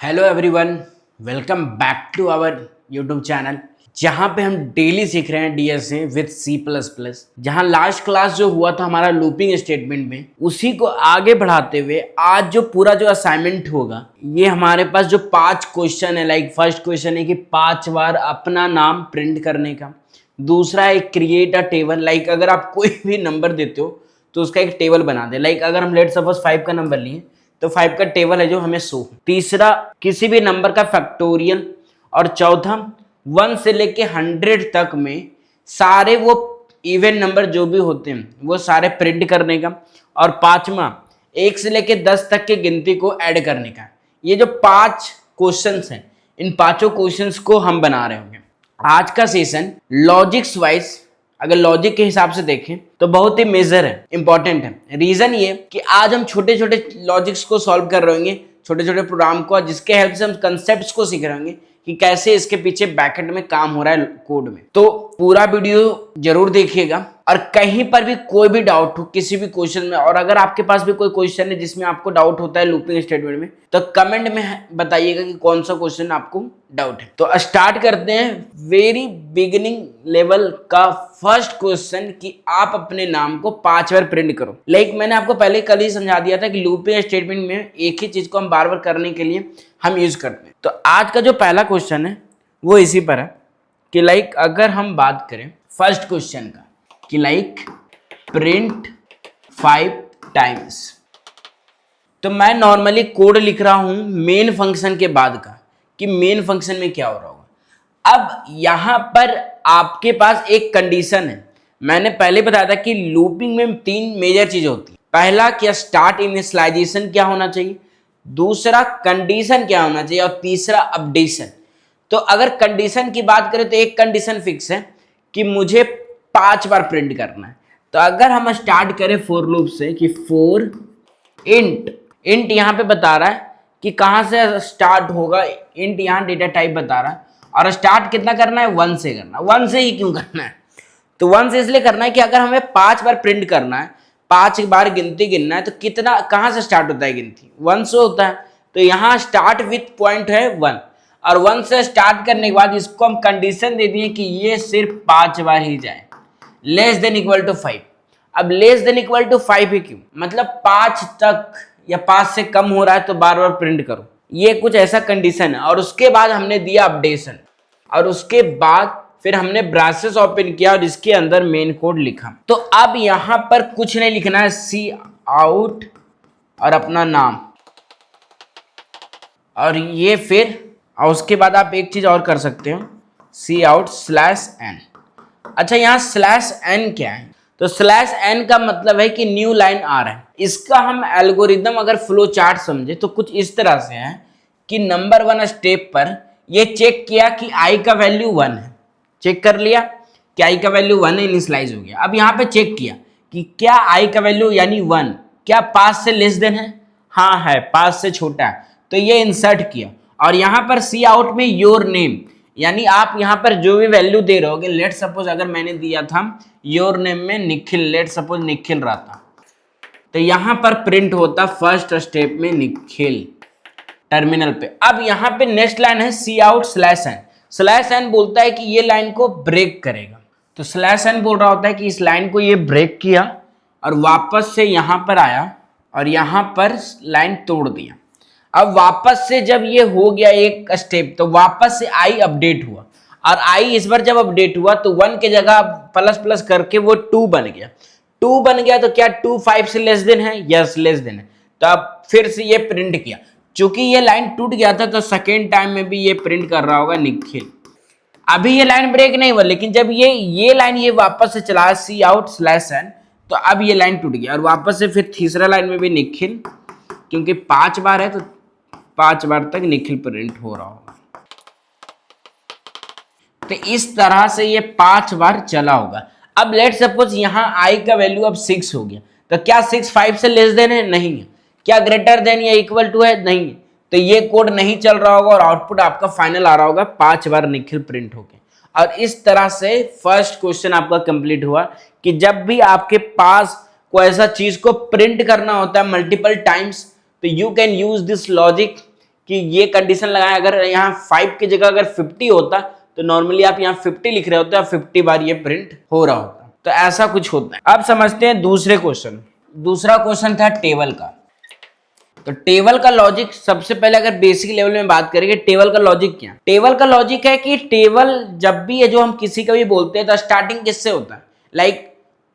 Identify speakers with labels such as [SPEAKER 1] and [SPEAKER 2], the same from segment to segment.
[SPEAKER 1] Hello everyone, welcome back to our YouTube channel जहाँ पे हम डेली सीख रहे हैं डीएसए विद C++। जहाँ लास्ट क्लास जो हुआ था हमारा लूपिंग स्टेटमेंट में, उसी को आगे बढ़ाते हुए आज जो पूरा जो असाइनमेंट होगा, ये हमारे पास जो 5 क्वेश्चन है। लाइक फर्स्ट क्वेश्चन है कि 5 बार अपना नाम प्रिंट करने का। दूसरा है क्रिएट अ टेबल। लाइक अगर आप कोई भी नंबर देते हो तो उसका एक टेबल बना दे। लाइक अगर हम लेट सपोज 5 का नंबर लिए तो 5 का टेबल है जो हमें शो। तीसरा किसी भी नंबर का फैक्टोरियल। और चौथा 1 से लेके 100 तक में सारे वो इवन नंबर जो भी होते हैं वो सारे प्रिंट करने का। और पांचवा 1 से लेके 10 तक की गिनती को ऐड करने का। ये जो 5 क्वेश्चंस हैं, इन पांचों क्वेश्चंस को हम बना रहे होंगे। आज का सेशन लॉजिक्स वाइज, अगर लॉजिक के हिसाब से देखें तो बहुत ही मेजर है, इंपॉर्टेंट है। रीजन ये कि आज हम छोटे छोटे लॉजिक्स को सॉल्व कर रहे होंगे, छोटे छोटे प्रोग्राम को, जिसके हेल्प से हम कंसेप्ट्स को सीख रहे होंगे कि कैसे इसके पीछे बैकएंड में काम हो रहा है कोड में। तो पूरा वीडियो जरूर देखिएगा। और कहीं पर भी कोई भी डाउट हो किसी भी क्वेश्चन में, और अगर आपके पास भी कोई क्वेश्चन है जिसमें आपको डाउट होता है लूपिंग स्टेटमेंट में, तो कमेंट में बताइएगा कि कौन सा क्वेश्चन आपको डाउट है। तो स्टार्ट करते हैं वेरी बिगिनिंग लेवल का फर्स्ट क्वेश्चन कि आप अपने नाम को 5 बार प्रिंट करो। लाइक मैंने आपको पहले कल ही समझा दिया था कि लूपिंग स्टेटमेंट में एक ही चीज को हम बार बार करने के लिए हम यूज करते हैं। तो आज का जो पहला क्वेश्चन है वो इसी पर है कि लाइक अगर हम बात करें फर्स्ट क्वेश्चन का कि लाइक प्रिंट 5 टाइम्स, तो मैं नॉर्मली कोड लिख रहा हूं मेन फंक्शन के बाद का कि मेन फंक्शन में क्या हो रहा होगा। अब यहां पर आपके पास एक कंडीशन है। मैंने पहले बताया था कि लूपिंग में 3 मेजर चीजें होती है। पहला क्या, स्टार्ट इनिशियलाइजेशन क्या होना चाहिए, दूसरा कंडीशन क्या होना चाहिए, और तीसरा अपडेशन। तो अगर कंडीशन की बात करें तो एक कंडीशन फिक्स है कि मुझे 5 बार प्रिंट करना है। तो अगर हम स्टार्ट करें फॉर लूप से कि फॉर इंट, इंट यहाँ पे बता रहा है कि कहाँ से स्टार्ट होगा। इंट यहाँ डेटा टाइप बता रहा है, और स्टार्ट कितना करना है, 1 से करना है। 1 से ही क्यों करना है, तो 1 से इसलिए करना है कि अगर हमें 5 बार प्रिंट करना है, 5 बार गिनती गिनना है, तो कितना कहाँ से स्टार्ट होता है गिनती, 1 से होता है। तो यहाँ स्टार्ट विथ पॉइंट है 1, और 1 से स्टार्ट करने के बाद इसको हम कंडीशन दे दिए कि ये सिर्फ 5 बार ही जाए, लेस देन इक्वल टू 5। अब लेस देन इक्वल टू 5 ही क्यों, मतलब 5 तक या 5 से कम हो रहा है तो बार बार प्रिंट करो, ये कुछ ऐसा कंडीशन है। और उसके बाद हमने दिया अपडेशन, और उसके बाद फिर हमने ब्रासेस ओपन किया और इसके अंदर मेन कोड लिखा। तो अब यहां पर कुछ नहीं लिखना है, सी आउट और अपना नाम, और ये फिर, और उसके बाद आप एक चीज और कर सकते हो, सी आउट /n। अच्छा, यहाँ /n क्या है, तो /n का मतलब है कि न्यू लाइन आ रहा है। इसका हम एल्गोरिदम अगर फ्लो चार्ट समझे तो कुछ इस तरह से है कि नंबर 1 स्टेप पर ये चेक किया कि i का वैल्यू 1 है, चेक कर लिया कि i का वैल्यू 1 है, इनिशियलाइज हो गया। अब यहाँ पे चेक किया कि क्या i का वैल्यू यानी 1 क्या 5 से लेस देन है, हाँ है, 5 से छोटा है, तो ये इंसर्ट किया। और यहाँ पर सी आउट में योर नेम, यानी आप यहाँ पर जो भी वैल्यू दे रहे होगे, लेट सपोज अगर मैंने दिया था योर नेम में निखिल, लेट सपोज निखिल रहा था, तो यहाँ पर प्रिंट होता फर्स्ट स्टेप में निखिल टर्मिनल पे। अब यहाँ पे नेक्स्ट लाइन है सी आउट /n बोलता है कि ये लाइन को ब्रेक करेगा। तो /n बोल रहा होता है कि इस लाइन को ये ब्रेक किया और वापस से यहाँ पर आया और यहाँ पर लाइन तोड़ दिया। अब वापस से जब ये हो गया एक स्टेप, तो वापस से i अपडेट हुआ, और i इस बार जब अपडेट हुआ तो 1 के जगह प्लस प्लस करके वो 2 बन गया। 2 बन गया तो क्या 2 5 से लेस देन है, यस लेस देन है। तो अब फिर से ये प्रिंट किया, चूंकि ये लाइन टूट गया था तो सेकेंड टाइम में भी ये प्रिंट कर रहा होगा निखिल। अभी ये लाइन ब्रेक नहीं हुआ, लेकिन जब ये लाइन ये वापस से चला सी आउट /n, तो अब ये लाइन टूट गया और वापस से फिर तीसरा लाइन में भी निखिल, क्योंकि 5 बार है तो 5 बार तक निखिल प्रिंट हो रहा होगा। तो इस तरह से ये 5 बार चला होगा। अब लेट सपोज यहाँ i का वैल्यू अब 6 हो गया, तो क्या 6 5 से लेस देन है, नहीं है। क्या ग्रेटर देन या इक्वल टू है, नहीं है। तो ये कोड नहीं चल रहा होगा और आउटपुट आपका फाइनल आ रहा होगा 5 बार निखिल प्रिंट होके। और इस तरह से फर्स्ट क्वेश्चन आपका कंप्लीट हुआ कि जब भी आपके पास कोई ऐसा चीज को प्रिंट करना होता है मल्टीपल टाइम्स, तो you can use this logic कि ये कंडीशन लगाएं, अगर यहाँ 5 की जगह अगर 50 होता तो नॉर्मली आप यहाँ 50 लिख रहे होते और 50 बार ये प्रिंट हो रहा होता। तो ऐसा कुछ होता है। अब समझते हैं दूसरे क्वेश्चन। दूसरा क्वेश्चन था टेबल का। तो टेबल का लॉजिक सबसे पहले अगर बेसिक लेवल में बात करेंगे, टेबल का लॉजिक क्या? टेबल का लॉजिक है कि टेबल जब भी है जो हम किसी का भी बोलते हैं तो स्टार्टिंग किससे होता है? लाइक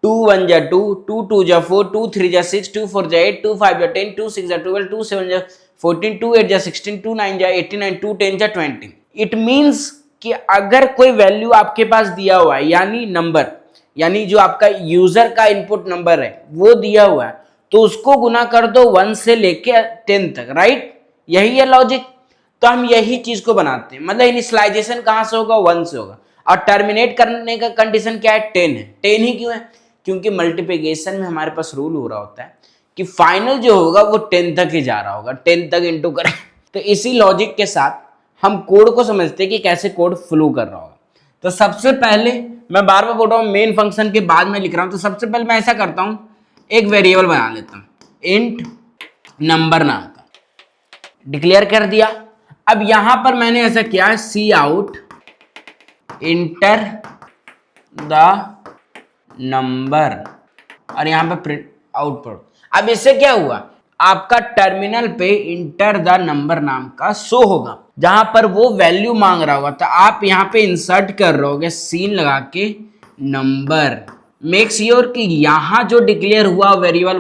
[SPEAKER 1] 2 1 जा 2, 2 2 जा 4, 2 3 जा 6, 2 4 जा 8, 2 5 जा 10, 2 6 जा 12, 2 7 जा 14, 2 8 जा 16, 2 9 जा 89, 2 10 जा 20। इट मीन्स कि अगर कोई वैल्यू आपके पास दिया हुआ है, यानी नंबर, यानी जो आपका यूजर का इनपुट नंबर है वो दिया हुआ है, तो उसको गुना कर दो 1 से लेके 10 तक, राइट? यही है लॉजिक। तो हम यही चीज को बनाते हैं, मतलब इनिशियलाइजेशन कहां से होगा? 1 से होगा। और टर्मिनेट करने का कंडीशन क्या है? 10 है। 10 ही क्यों है? क्योंकि मल्टीप्लिकेशन में हमारे पास रूल हो रहा होता है कि फाइनल जो होगा वो 10 तक ही जा रहा होगा, 10 तक इंटू करें। तो इसी लॉजिक के साथ हम कोड को समझते हैं कि कैसे कोड फ्लो कर रहा होगा। तो सबसे पहले मैं बार बार बोल रहा हूँ मेन फंक्शन के बाद में लिख रहा हूँ, तो सबसे पहले मैं ऐसा करता हूँ, एक वेरिएबल बना लेता हूँ इंट नंबर नाम का, डिक्लेयर कर दिया। अब यहां पर मैंने ऐसा किया सी आउट इंटर द नंबर, और यहां पे प्रिंट आउटपुट। अब इससे क्या हुआ? आपका टर्मिनल पे इंटर द नंबर नाम का शो होगा, जहां पर वो वैल्यू मांग रहा होगा। तो आप यहाँ पे इंसर्ट कर रहे होगे सीन लगा के नंबर। मेक श्योर कि यहाँ जो डिक्लेयर हुआ वेरिएबल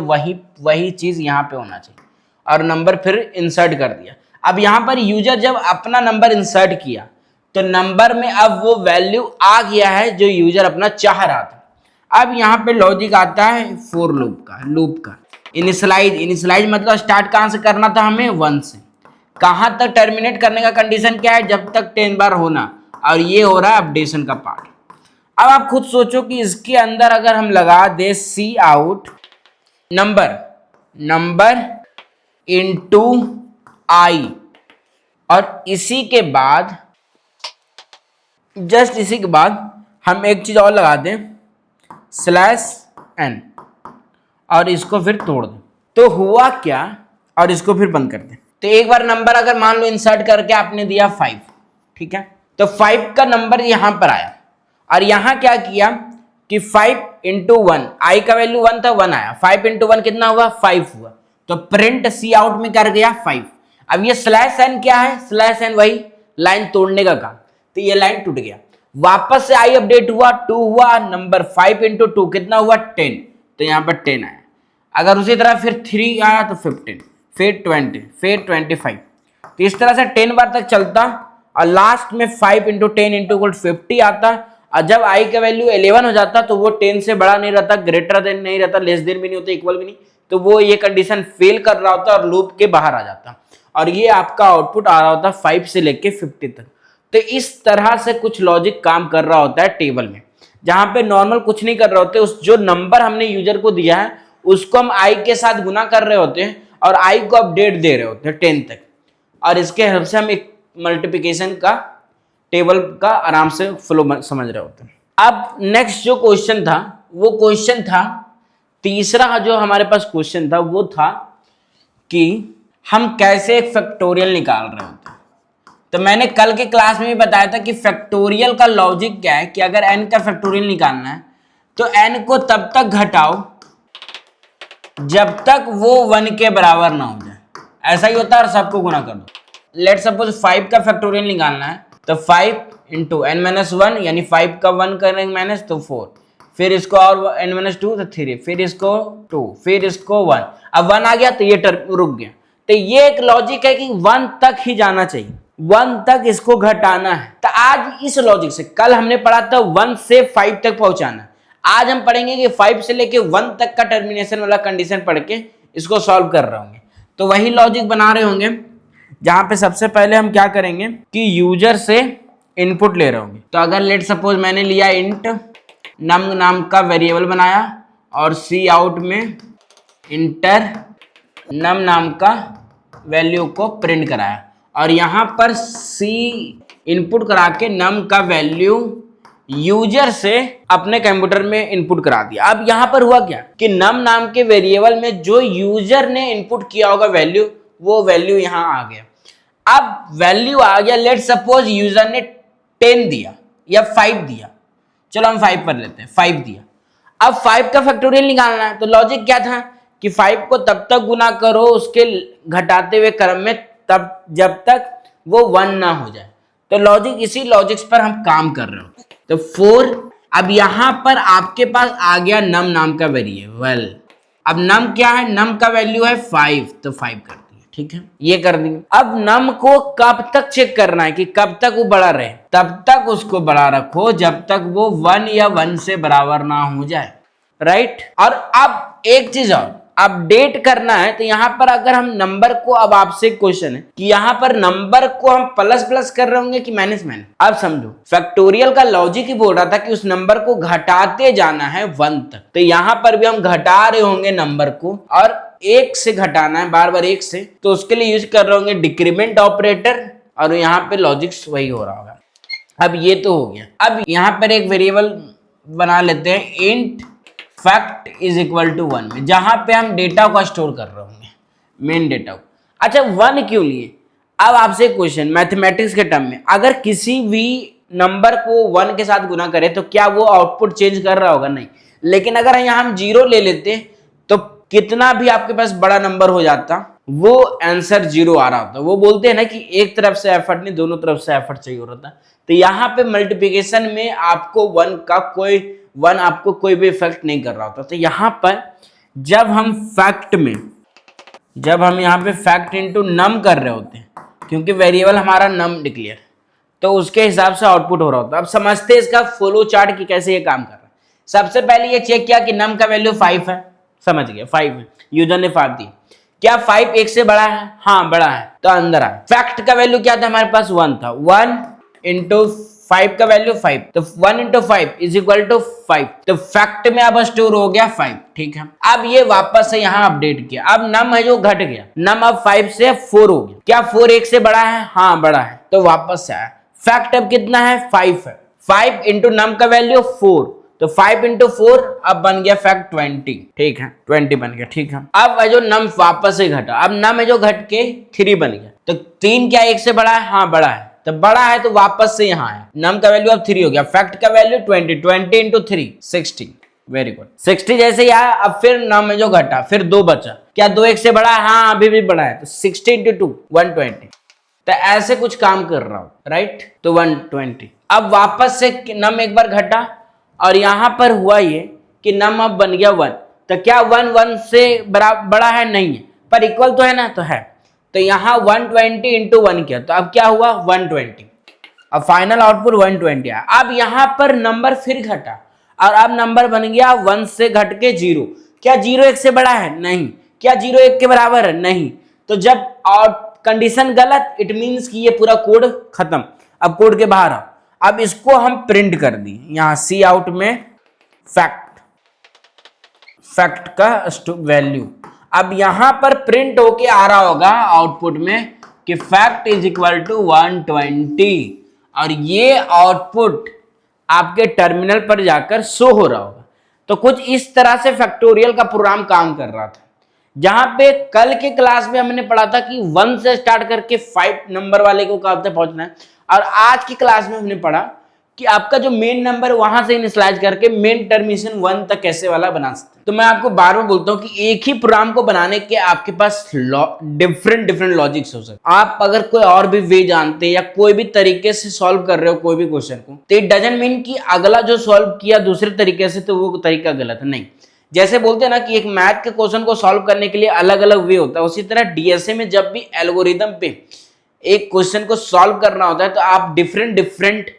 [SPEAKER 1] वही चीज यहाँ पे होना चाहिए, और नंबर फिर इंसर्ट कर दिया। अब यहाँ पर यूजर जब अपना नंबर इंसर्ट किया तो नंबर में अब वो वैल्यू आ गया है जो यूजर अपना चाह रहा था। अब यहाँ पे लॉजिक आता है फॉर लूप का इनिशियलाइज मतलब स्टार्ट कहाँ से करना था हमें? 1 से। कहाँ तक टर्मिनेट करने का कंडीशन क्या है? जब तक 10 बार होना, और ये हो रहा है अपडेशन का पार्ट। अब आप खुद सोचो कि इसके अंदर अगर हम लगा दे सी आउट नंबर इनटू आई, और इसी के बाद जस्ट इसी के बाद हम एक चीज और लगा दें /n, और इसको फिर तोड़ दें। तो हुआ क्या? और इसको फिर बंद कर दें। तो एक बार नंबर अगर मान लो इंसर्ट करके आपने दिया 5, ठीक है, तो 5 का नंबर यहां पर आया, और यहां क्या किया कि 5 इंटू 1, आई का वैल्यू 1 था, 1 आया, 5 इंटू 1 कितना हुआ? 5 हुआ। तो प्रिंट सी आउट में कर गया 5। अब ये /n क्या है? /n वही लाइन तोड़ने का काम। तो ये लाइन टूट गया, वापस से आई अपडेट हुआ, 2 हुआ, नंबर 5 इंटू 2 कितना हुआ? 10। तो यहाँ पर 10 आया। अगर उसी तरह फिर 3 आया तो 15, फिर 20, फिर 25। तो इस तरह से 10 बार तक चलता, और लास्ट में 5 इंटू 10 इंटू 50 आता। और जब आई का वैल्यू 11 हो जाता तो वो 10 से बड़ा नहीं रहता, ग्रेटर देन नहीं रहता, लेस देन भी नहीं होता, इक्वल भी नहीं, तो वो ये कंडीशन फेल कर रहा होता और लूप के बाहर आ जाता, और ये आपका आउटपुट आ रहा होता 5 से लेके 50 तक। तो इस तरह से कुछ लॉजिक काम कर रहा होता है टेबल में, जहां पे नॉर्मल कुछ नहीं कर रहे होते, उस जो नंबर हमने यूजर को दिया है उसको हम आई के साथ गुना कर रहे होते हैं, और आई को अपडेट दे रहे होते हैं 10 तक, और इसके हेल्प से हम एक मल्टीप्लिकेशन का टेबल का आराम से फ्लो समझ रहे होते हैं। अब नेक्स्ट जो क्वेश्चन था वो क्वेश्चन था तीसरा, जो हमारे पास क्वेश्चन था वो था कि हम कैसे एक फैक्टोरियल निकाल रहे होते हैं। तो मैंने कल के क्लास में भी बताया था कि फैक्टोरियल का लॉजिक क्या है कि अगर n का फैक्टोरियल निकालना है तो n को तब तक घटाओ जब तक वो 1 के बराबर ना हो जाए। ऐसा ही होता है, और सबको गुना कर दो। लेट सपोज 5 का फैक्टोरियल निकालना है, तो 5 इंटू n-1, यानी 5 का 1 करेंगे माइनस तो 4, फिर इसको और n-2 तो 3, फिर इसको 2, फिर इसको 1। अब 1 आ गया तो ये टर्म रुक गया। तो ये एक लॉजिक है कि 1 तक ही जाना चाहिए, 1 तक इसको घटाना है। तो आज इस लॉजिक से, कल हमने पढ़ा था 1 से 5 तक पहुंचाना, आज हम पढ़ेंगे कि 5 से लेके 1 तक का टर्मिनेशन वाला कंडीशन पढ़ के इसको सॉल्व कर रहे होंगे। तो वही लॉजिक बना रहे होंगे, जहां पे सबसे पहले हम क्या करेंगे कि यूजर से इनपुट ले रहे होंगे। तो अगर लेट सपोज मैंने लिया इंट नम नाम का वेरिएबल बनाया, और सी आउट में इंटर नम नाम का वैल्यू को प्रिंट कराया, और यहां पर सी इनपुट करा के नम का वैल्यू यूजर से अपने कंप्यूटर में इनपुट करा दिया। अब यहां पर हुआ क्या कि नम नाम के वेरिएबल में जो यूजर ने इनपुट किया होगा वैल्यू, वो वैल्यू यहां आ गया। अब वैल्यू आ गया, लेट सपोज यूजर ने 10 दिया या 5 दिया, चलो हम 5 पर लेते हैं, 5 दिया। अब 5 का फैक्टोरियल निकालना है, तो लॉजिक क्या था कि 5 को तब तक गुना करो उसके घटाते हुए क्रम में, तब जब तक वो 1 ना हो जाए। तो लॉजिक, इसी लॉजिक्स पर हम काम कर रहे हो। तो 4, अब यहां पर आपके पास आ गया नम नाम का वेरिएबल। अब नम क्या है, नम का वैल्यू है 5, तो 5 कर दिए, ठीक है, ये कर दिए। अब नम को कब तक चेक करना है कि कब तक वो बड़ा रहे, तब तक उसको बड़ा रखो जब तक वो 1 या 1 से बराबर ना हो जाए, राइट। और अब एक चीज और अपडेट करना है, तो यहां पर अगर हम नंबर को, अब आपसे क्वेश्चन है कि यहां पर नंबर को हम प्लस प्लस कर रहे होंगे कि माइनस माइनस। अब समझो फैक्टोरियल का लॉजिक ही बोल रहा था कि उस नंबर को घटाते जाना है 1 तक, तो यहां पर भी हम घटा रहे होंगे नंबर को, और 1 से घटाना है बार बार 1 से, तो उसके लिए यूज कर रहे होंगे डिक्रीमेंट ऑपरेटर, और यहाँ पे लॉजिक्स वही हो रहा होगा। अब ये तो हो गया। अब यहाँ पर एक वेरिएबल बना लेते हैं, int fact is equal to 1 में, जहां पे हम डेटा को स्टोर कर रहे होंगे, मेन डेटा को। अच्छा 1 क्यों लिए? अब आपसे क्वेश्चन मैथमेटिक्स के टर्म में, अगर किसी भी नंबर को 1 के साथ गुना करें तो क्या वो आउटपुट चेंज कर रहा होगा? नहीं। लेकिन अगर यहाँ हम 0 ले लेते तो कितना भी आपके पास बड़ा नंबर हो जाता, वो आंसर 0 आ रहा होता। वो बोलते हैं ना कि एक तरफ से एफर्ट नहीं, दोनों तरफ से एफर्ट चाहिए होता। तो यहाँ पे मल्टीप्लिकेशन में आपको 1 आपको कोई भी इफेक्ट नहीं कर रहा होता। तो यहाँ पर जब हम यहाँ पे फैक्ट इनटू नम कर रहे होते हैं, क्योंकि वेरिएबल हमारा नम डिक्लेयर, तो उसके हिसाब से आउटपुट हो रहा होता है। अब समझते हैं इसका फ्लो चार्ट की कैसे ये काम कर रहा है। सबसे पहले ये चेक किया कि नम का वैल्यू 5 है, समझ गया 5 है, यूजर ने 5 दी। क्या 5 1 से बड़ा है? हाँ बड़ा है, तो अंदर आए। फैक्ट का वैल्यू क्या था हमारे पास? 1 था। 1 इंटू 5 का वैल्यू 5, तो 1 इंटू 5 इज इक्वल टू 5, तो फैक्ट में अब स्टोर हो गया 5, ठीक है। अब ये वापस से यहाँ अपडेट किया, अब नम है जो घट गया, नम अब 5 से 4 हो गया। क्या 4 1 से बड़ा है? हाँ बड़ा है, तो वापस से आया। फैक्ट अब कितना है? 5 है। 5 इंटू नम का वैल्यू 4, तो 5 इंटू 4 अब बन गया फैक्ट 20, ठीक है, 20 बन गया, ठीक है। अब जो नम वापस से घटा, अब नम है जो घट के 3 बन गया, तो 3 क्या 1 से बड़ा है? हाँ बड़ा है, तो बड़ा है तो वापस से यहाँ आया, नम का वैल्यू अब 3 हो गया, फैक्ट का वैल्यू 20 इंटू 3 60, वेरी गुड। 60 जैसे ही आया, अब फिर नम है जो घटा, फिर 2 बचा। क्या 2 1 से बड़ा है? हाँ अभी भी बड़ा है, तो 60 इंटू 2 120। तो ऐसे कुछ काम कर रहा हूं, राइट, तो 120। अब वापस से नम एक बार घटा, और यहां पर हुआ ये कि नम अब बन गया 1, तो क्या 1 1 से बड़ा है? नहीं है, पर इक्वल तो है ना, तो है। तो यहाँ 120 इंटू 1 किया, तो अब क्या हुआ? 120। अब फाइनल आउटपुट 120 आया। अब यहाँ पर नंबर फिर घटा, और अब नंबर बन गया 1 से घट के 0। क्या 0 1 से बड़ा है? नहीं। क्या 0 1 के बराबर है? नहीं। तो जब कंडीशन गलत, इट मीन्स कि ये पूरा कोड खत्म। अब कोड के बाहर आओ, अब इसको हम प्रिंट कर दी, यहाँ सी आउट में फैक्ट का वैल्यू। अब यहां पर प्रिंट होके आ रहा होगा आउटपुट में कि फैक्ट इज इक्वल टू 120, और ये आउटपुट आपके टर्मिनल पर जाकर शो हो रहा होगा। तो कुछ इस तरह से फैक्टोरियल का प्रोग्राम काम कर रहा था, जहां पे कल के क्लास में हमने पढ़ा था कि 1 से स्टार्ट करके 5 नंबर वाले को कहाँ तक पहुंचना है, और आज की क्लास में हमने पढ़ा कि आपका जो मेन नंबर वहां से इनिशियलाइज करके मेन टर्मिनेशन 1 तक कैसे वाला बना सकते हैं। तो मैं आपको बार बार बोलता हूं कि एक ही प्रोग्राम को बनाने के आपके पास डिफरेंट लॉजिक्स हो सकते। आप अगर कोई और भी वे जानते हैं या कोई भी तरीके से सॉल्व कर रहे हो कोई भी क्वेश्चन को, तो इट डजंट मीन कि अगला जो सॉल्व किया दूसरे तरीके से तो वो तरीका गलत है, नहीं। जैसे बोलते हैं ना कि एक मैथ के क्वेश्चन को सॉल्व करने के लिए अलग अलग वे होता है, उसी तरह डीएसए में जब भी एल्गोरिदम पे एक क्वेश्चन को सॉल्व करना होता है तो आप डिफरेंट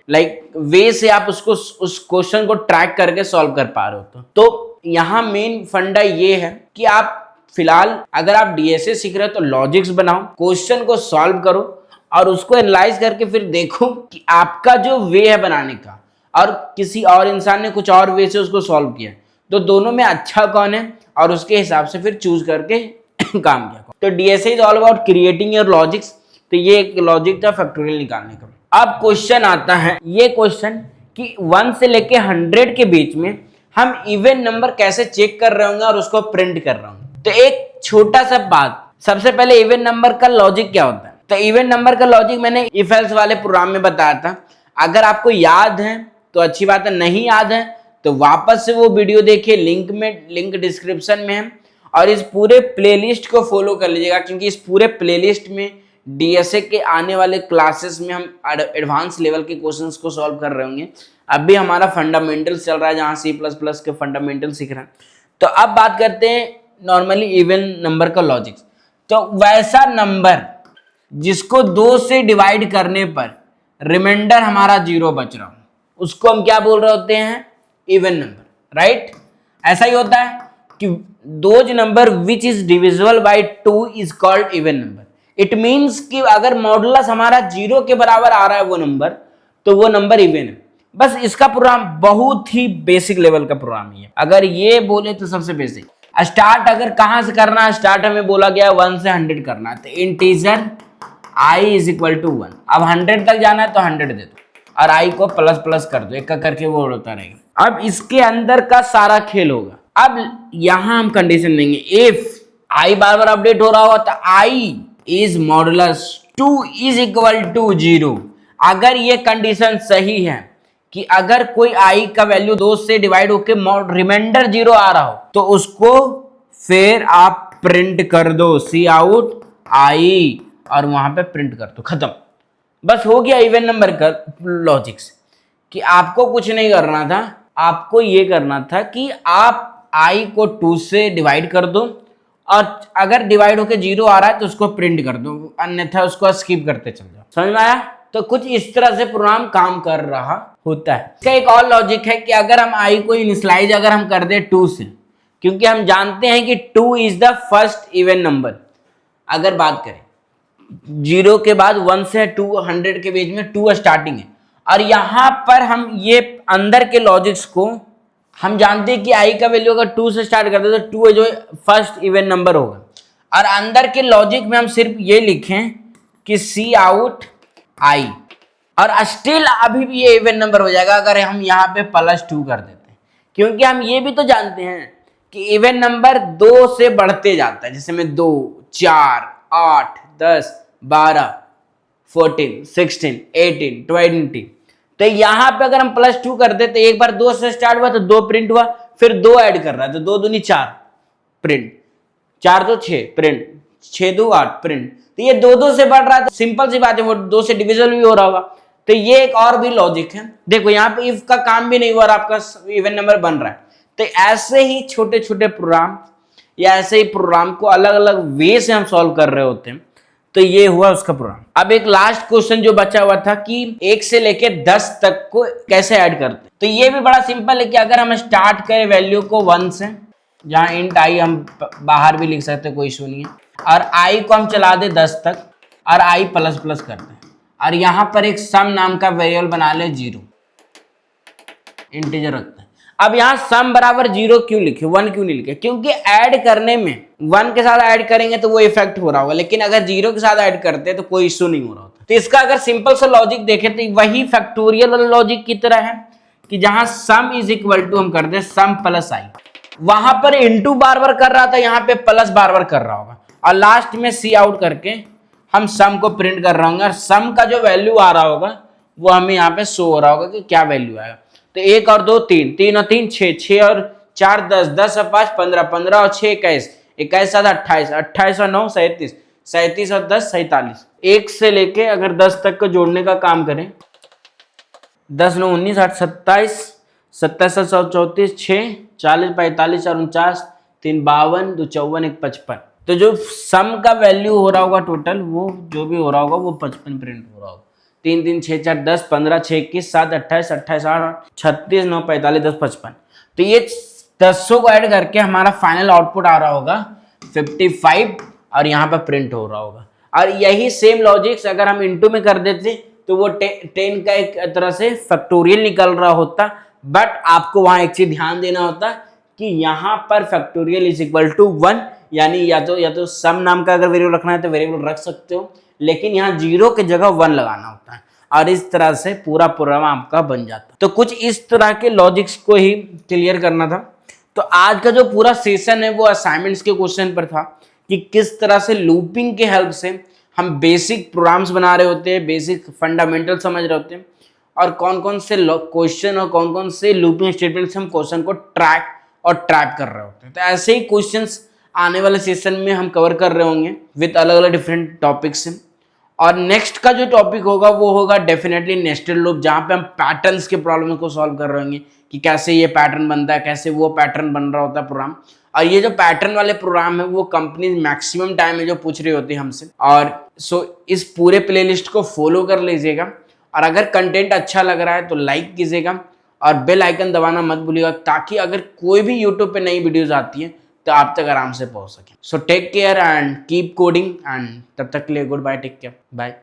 [SPEAKER 1] वे से आप उसको उस क्वेश्चन को ट्रैक करके सॉल्व कर पा रहे हो। तो यहाँ मेन फंडा ये है कि आप फिलहाल अगर आप डीएसए सीख रहे हो तो लॉजिक्स बनाओ, क्वेश्चन को सॉल्व करो और उसको एनालाइज करके फिर देखो कि आपका जो वे है बनाने का और किसी और इंसान ने कुछ और वे से उसको सॉल्व किया, तो दोनों में अच्छा कौन है और उसके हिसाब से फिर चूज करके काम किया। तो DSA is all about creating your logics. तो ये एक लॉजिक था फैक्टोरियल निकालने का। अब क्वेश्चन आता है ये क्वेश्चन कि 1 से लेके 100 के बीच में हम इवन नंबर कैसे चेक कर रहे होंगे और उसको प्रिंट कर रहे होंगे। तो एक छोटा सा बात, सबसे पहले इवन नंबर का लॉजिक क्या होता है। तो तो इवन नंबर का लॉजिक मैंने इफ एल्स वाले प्रोग्राम में बताया था। अगर आपको याद है तो अच्छी बात है, नहीं याद है तो वापस से वो वीडियो देखिए, लिंक डिस्क्रिप्शन में है। और इस पूरे प्लेलिस्ट को फॉलो कर लीजिएगा, क्योंकि इस पूरे प्लेलिस्ट में डीएसए के आने वाले क्लासेस में हम एडवांस लेवल के क्वेश्चंस को सॉल्व कर रहे होंगे। अभी हमारा फंडामेंटल चल रहा है, जहां C++ के फंडामेंटल सीख रहे हैं। तो अब बात करते हैं नॉर्मली इवन नंबर का लॉजिक। तो वैसा नंबर जिसको 2 से डिवाइड करने पर रिमाइंडर हमारा 0 बच रहा हो, उसको हम क्या बोल रहे होते हैं? Even number, right? ऐसा ही होता है कि those number which is divisible by 2 is called even number. It means कि अगर मॉडुलस हमारा 0 के बराबर आ रहा है वो नंबर, तो वो नंबर इवन है। बस इसका प्रोग्राम बहुत ही बेसिक लेवल का प्रोग्राम है। अगर ये बोले तो सबसे बेसिक स्टार्ट अगर कहां से करना है, स्टार्ट हमें बोला गया 1 से 100 करना है, तो integer i is equal to 1। अब 100 तक जाना है तो 100 दे दो और i को प्लस प्लस कर दो, एक का करके वो होता रहेगा। अब इसके अंदर का सारा खेल होगा। अब यहां हम कंडीशन देंगे, इफ i बार बार अपडेट हो रहा होगा तो i is modulus 2 is equal to 0। अगर ये कंडीशन सही है कि अगर कोई i का वैल्यू 2 से डिवाइड होके रिमाइंडर 0 आ रहा हो, तो उसको फिर आप प्रिंट कर दो सी आउट i और वहां पे प्रिंट कर दो, खत्म। बस हो गया इवन नंबर का लॉजिक्स। कि आपको कुछ नहीं करना था, आपको ये करना था कि आप i को 2 से डिवाइड कर दो और अगर डिवाइड होके 0 आ रहा है तो उसको प्रिंट कर दो, अन्यथा उसको स्किप करते चल जाओ। समझ में आया? तो कुछ इस तरह से प्रोग्राम काम कर रहा होता है। इसका एक और लॉजिक है कि अगर हम i को इनिशियलाइज अगर हम कर दे 2 से, क्योंकि हम जानते हैं कि 2 is the first even number. अगर बात करें 0 के बाद 1 से 200 के बीच में 2 स्टार्टिंग है, और यहां पर हम ये अंदर के लॉजिक्स को हम जानते हैं कि i का वैल्यू अगर 2 से स्टार्ट करते तो 2 जो फर्स्ट इवन नंबर होगा। और अंदर के लॉजिक में हम सिर्फ ये लिखें कि सी आउट i, और स्टिल अभी भी ये इवन नंबर हो जाएगा अगर हम यहाँ पे +2 कर देते हैं। क्योंकि हम ये भी तो जानते हैं कि इवन नंबर 2 से बढ़ते जाता है, जैसे में 2, 4, 8, 10, 12, 14, 16, 18, 20। तो यहाँ पे अगर हम +2 कर दे तो एक बार 2 से स्टार्ट हुआ तो 2 प्रिंट हुआ, फिर 2 ऐड कर रहा है तो 2 दूनी 4 प्रिंट, 4 तो 6 प्रिंट, 6 2 8 प्रिंट। तो ये 2 से बढ़ रहा है तो सिंपल सी बात है वो 2 से डिविजल भी हो रहा होगा। तो ये एक और भी लॉजिक है। देखो यहाँ पे इफ का काम भी नहीं हुआ और आपका इवन नंबर बन रहा है। तो ऐसे ही छोटे छोटे प्रोग्राम या ऐसे ही प्रोग्राम को अलग अलग वे से हम सॉल्व कर रहे होते हैं। तो ये हुआ उसका प्रोग्राम। अब एक लास्ट क्वेश्चन जो बचा हुआ था कि 1 से लेके 10 तक को कैसे ऐड करते, तो ये भी बड़ा सिंपल है कि अगर हम स्टार्ट करें वैल्यू को 1 से, जहां इंट i हम बाहर भी लिख सकते हैं, कोई इशू नहीं है, और i को हम चला दे 10 तक और i प्लस प्लस करते हैं, और यहां पर एक सम नाम का वेरिएबल बना ले 0 इंटीजर रखते हैं। अब यहाँ सम बराबर 0 क्यों लिखे, 1 क्यों नहीं लिखे? क्योंकि ऐड करने में 1 के साथ ऐड करेंगे तो वो इफेक्ट हो रहा होगा, लेकिन अगर 0 के साथ ऐड करते हैं तो कोई इशू नहीं हो रहा होता। तो इसका अगर सिंपल सा लॉजिक देखें तो वही फैक्टोरियल वाला लॉजिक की तरह है कि जहां सम इज इक्वल टू हम करते हैं सम प्लस i, वहां पर इंटू बार बार कर रहा था, यहाँ पे प्लस बार बार कर रहा होगा, और लास्ट में सी आउट करके हम सम को प्रिंट कर रहे होंगे, और सम का जो वैल्यू आ रहा होगा वो हमें यहाँ पे शो हो रहा होगा कि क्या वैल्यू आएगा। तो 1 और 2 3, 3 और 3 6, 6 और 4 10, 10 और 5 15, 15 और 6 21, 21 7 28, 28 और 9 37, 37 और 10 47। 1 से लेके अगर 10 तक को जोड़ने का काम करें, 10 9 19 8 27, 27 7 34, 6 40 45 और 49, 3 52, 2 54, 1 55। तो जो सम का वैल्यू हो रहा होगा टोटल, वो जो भी हो रहा होगा वो 55 प्रिंट हो रहा होगा। 3 3 6 4 10 15 6 21 7 28 28 8 36 9 45 10 55। तो ये 10 को ऐड करके हमारा फाइनल आउटपुट आ रहा होगा 55, और यहाँ पर प्रिंट हो रहा होगा। और यही सेम लॉजिक्स अगर हम इनटू में कर देते तो वो 10 का एक तरह से फैक्टोरियल निकल रहा होता। बट आपको वहां एक चीज ध्यान देना होता कि यहाँ पर फैक्टोरियल इज इक्वल टू 1, यानी या तो सम नाम का अगर वेरिएबल रखना है तो वेरिएबल रख सकते हो, लेकिन यहाँ 0 की जगह 1 लगाना होता है, और इस तरह से पूरा प्रोग्राम आपका बन जाता है। तो कुछ इस तरह के लॉजिक्स को ही क्लियर करना था। तो आज का जो पूरा सेशन है वो असाइनमेंट्स के क्वेश्चन पर था कि किस तरह से लूपिंग के हेल्प से हम बेसिक प्रोग्राम्स बना रहे होते हैं, बेसिक फंडामेंटल समझ रहे होते हैं, और कौन कौन से क्वेश्चन और कौन कौन से लूपिंग स्टेटमेंट से हम क्वेश्चन को ट्रैक और ट्रैप कर रहे होते हैं। तो ऐसे ही क्वेश्चंस आने वाले सेशन में हम कवर कर रहे होंगे विद अलग अलग डिफरेंट टॉपिक्स से। और नेक्स्ट का जो टॉपिक होगा वो होगा डेफिनेटली नेस्टेड लूप, जहाँ पे हम पैटर्न्स के प्रॉब्लम को सॉल्व कर रहे होंगे कि कैसे ये पैटर्न बनता है, कैसे वो पैटर्न बन रहा होता है प्रोग्राम। और ये जो पैटर्न वाले प्रोग्राम है वो कंपनी मैक्सिमम टाइम में जो पूछ रही होती है हमसे। और सो इस पूरे प्लेलिस्ट को फॉलो कर लीजिएगा, और अगर कंटेंट अच्छा लग रहा है तो लाइक कीजिएगा और बेल आइकन दबाना मत भूलिएगा, ताकि अगर कोई भी यूट्यूब पे नई वीडियोस आती है तो आप तक आराम से पहुंच सके। So take care and keep coding, and तब तक के लिए good bye, take care, bye.